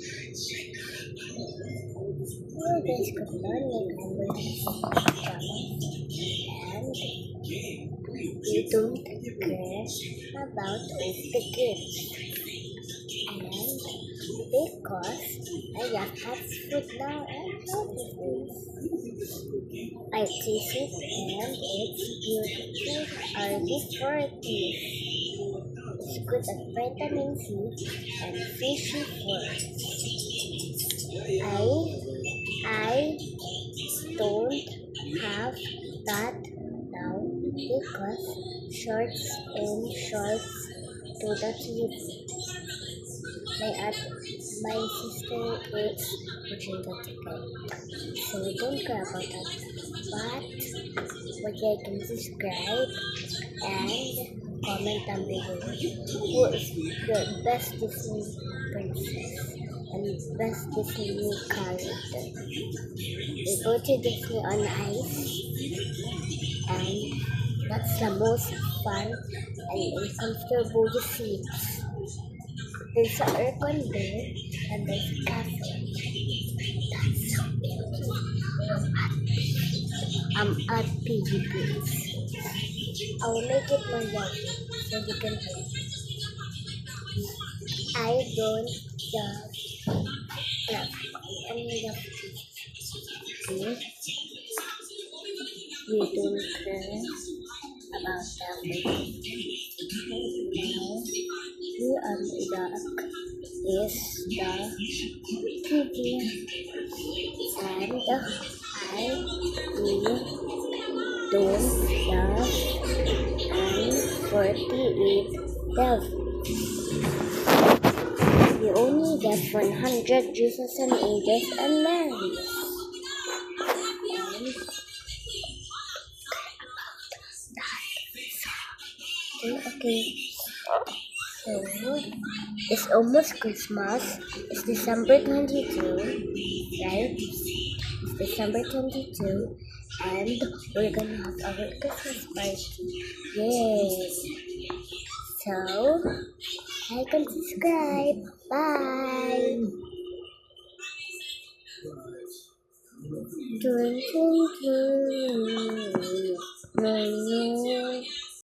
Hello guys, good morning. I'm going to drama and we don't care about all the kids. And because I just have food now and healthy food. I taste it and it's beautiful RD40. It's good at vitamin C and fishy food. I don't have that now because shorts to the kids. My sister is watching the ticket, so we don't care about that. But you can subscribe and comment down below who is the best Disney princess and best Disney character. We go to Disney on Ice, and that's the most fun and uncomfortable seats. There's an aircon there, and there's a castle. That's so beautiful. I'm at PGPs. I will make it more yummy so you can hear. I don't just love any of these. We don't care about them. Now, you and Duck is the TV, and I don't love and 48 love. We only get 100 juices and ages and marries. Okay. So, it's almost Christmas. It's December 22, right? It's December 22, and we're gonna have our Christmas party. Yay! So, like and subscribe. Bye! Dun, dun, dun.